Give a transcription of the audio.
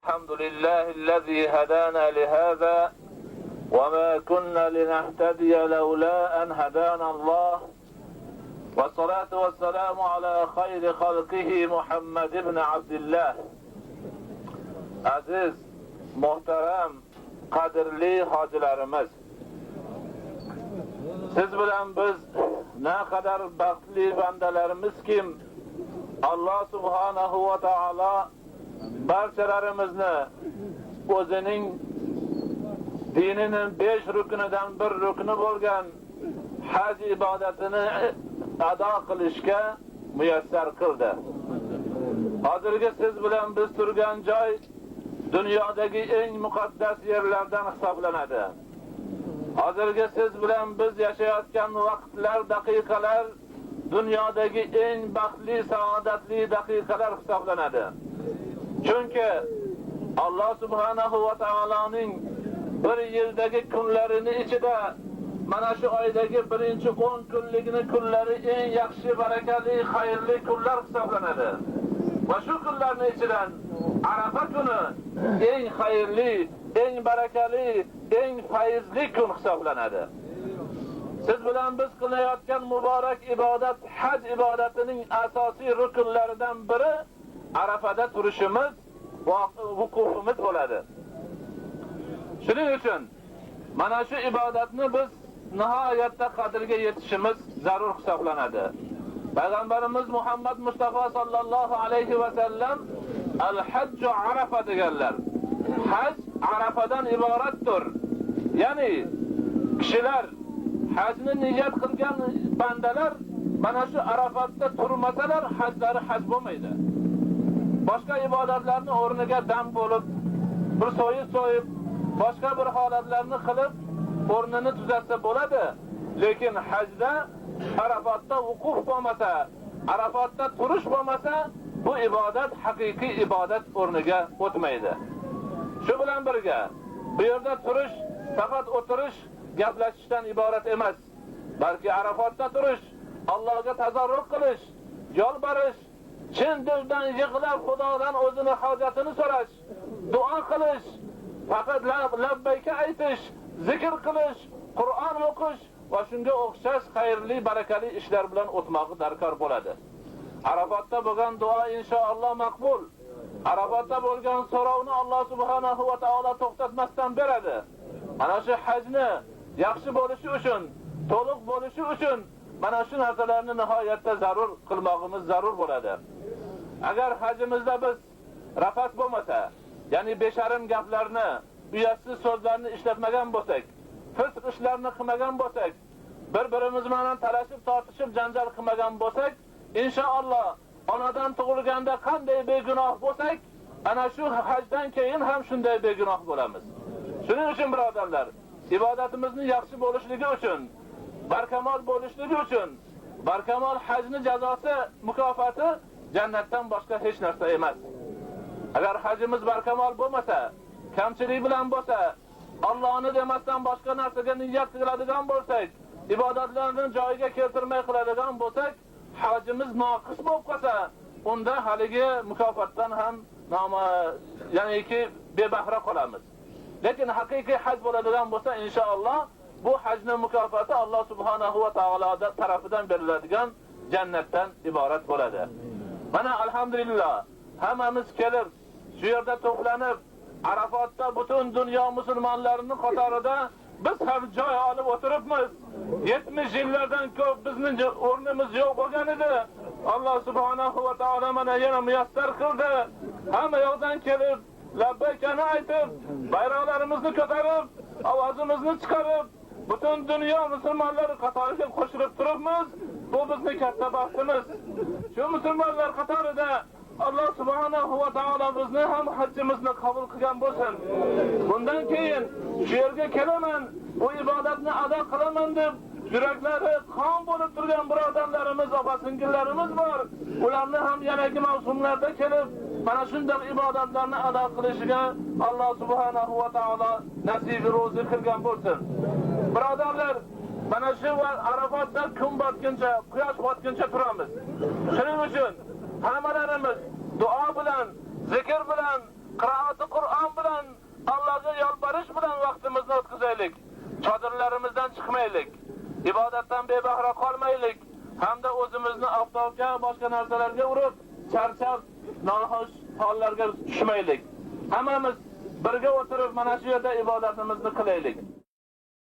الحمد لله الذي هدانا لهذا وما كنا لنهتدي لولا أن هدانا الله والصلاة والسلام على خير خلقه محمد بن عبد الله. Aziz, muhtaram, qadrli hojilarimiz, siz bilan biz naqadar baxtli bandalarimizki, Allah subhanahu va taolo barchalarimizni o'zining dinining 5 ruknidan bir rukni bo'lgan haj ibodatini ado qilishga muyassar qildi. Hozirgi siz bilan biz turgan joy dunyodagi eng muqaddas yerlardan hisoblanadi. Hozirgi siz bilan biz yashayotgan vaqtlar, daqiqalar dunyodagi eng baxtli, saodatli daqiqalar hisoblanadi. Chunki Allah subhanahu va taoloning bir yildagi kunlarini ichida mana shu oydagi birinchi 10 kunligini kunlari eng yaxshi, barakali, xayrli kunlar hisoblanadi. Va shu kunlarning ichidan Arafa kuni eng xayrli, eng barakali, eng fayzli kun hisoblanadi. Siz bilan biz qilayotgan muborak ibodat, haj ibodatining asosiy rukunlaridan biri Arafada turishimiz va vukufimiz bo'ladi. Shuning uchun mana shu ibodatni biz nihoyatda qadriga yetishimiz zarur hisoblanadi. Payg'ambarimiz Muhammad Mustafa sallallohu alayhi va sallam al-hajju Arafa deganlar. Haj Arafadan iboratdir. Ya'ni kishilar hajni niyat qilgan bandalar mana shu Arafatda turmasalar hajlari haj bo'lmaydi. Boshqa ibodatlarni o'rniga dam bo'lib, bir so'yib, boshqa bir holatlarni qilib o'rnini tuzatsa bo'ladi. Lekin hajda Arafatda vukuf bo'lmasa, Arafatda turish bo'lmasa, bu ibodat haqiqiy ibodat o'rniga o'tmaydi. Shu bilan birga bu yerda turish faqat o'tirish, gaplashishdan iborat emas, balki Arafatda turish, Allohga tazarruf qilish, yolbarish, chin dildan yig'lab Xudodan o'zini hojatini so'rash, duo qilish, faqat labbayka aytish, zikr qilish, Qur'on o'qish va shunga o'xshash xayrli, barakali ishlar bilan o'tmoqi darkor bo'ladi. Arafatda bo'lgan duo inshaalloh maqbul. Arafatda bo'lgan so'rovni Alloh subhanahu va taolo to'xtatmasdan beradi. Mana shu hajni yaxshi bo'lishi uchun, to'liq bo'lishi uchun mana shu narsalarni nihoyatda zarur qilmoqimiz zarur bo'ladi. Agar hajimizda biz rafat bo'lmasa, ya'ni besharim gaplarni, uyatsiz so'zlarni ishlatmagan bo'lsak, fisq ishlarni qilmagan bo'lsak, bir-birimiz bilan talashib, tortishib, janjal qilmagan bo'lsak, inshaalloh onadan tug'ilganda qanday begunoh bo'lsak, ana shu hajdan keyin ham shunday begunoh bo'lamiz. Shuning uchun birodarlar, ibodatimizni yaxshi bo'lishligi uchun, barkamol bo'lishligi uchun, barkamol hajni jazosi, mukofoti jannatdan boshqa hech narsa emas. Agar hajimiz barkamol bo'lmasa, kamchilik bilan bo'lsa, Allohni demasdan boshqa narsaga niyat qiladigan bo'lsak, ibodatlarni joyiga keltirmay qiladigan bo'lsak, hajimiz noqis bo'lib qolsa, unda haligi mukofotdan ham ya'niki bebahra qolamiz. Lekin haqiqiy haj bo'ladigan bo'lsa, inshaalloh bu hajning mukofoti Alloh subhanahu va taolo tarafidan beriladigan jannatdan iborat bo'ladi. Mana alhamdulillah, hammamiz kelib, shu yerda to'planib, Arafatda butun dunyo musulmonlarining qatorida biz ham joy olib o'tiribmiz. 70 yillardan ko'p bizning o'rnimiz yo'q bo'lgan edi. Alloh subhanahu va taolo mana yana muyassar qildi. Hamma yoqdan kelib, labbaykani aytib, bayroqlarimizni ko'tarib, ovozimizni chiqarib, butun dunyo musulmonlari qatoriga qo'shilib turibmiz. Bu bizning katta baxtimiz. Shu musulmonlar qatorida Alloh subhanahu va taolo bizni ham hajimizni qabul qilgan bo'lsin. Bundan keyin shu yerga kelaman, bu ibodatni ado qilaman deb yuraklari qon bo'lib turgan birodarlarimiz, opa-singillarimiz bor. Ularni ham yanagi mavsumlarda kelib, mana shunday ibodatlarni ado qilishiga Alloh subhanahu va taolo nasib ro'zi qilgan bo'lsin. Birodarlar, mana shu Arafatda kun botguncha, quyosh botguncha turamiz. Shuning uchun hammalarimiz duo bilan, zikr bilan, qiroati Qur'on chodirlarimizdan chiqmaylik, ibodatdan bebahra qolmaylik, hamda o'zimizni oftobga, boshqa narsalarga urib, charchab, noxush hollarga tushmaylik. Hammamiz birga o'tirib mana shu yerda ibodatimizni qilaylik.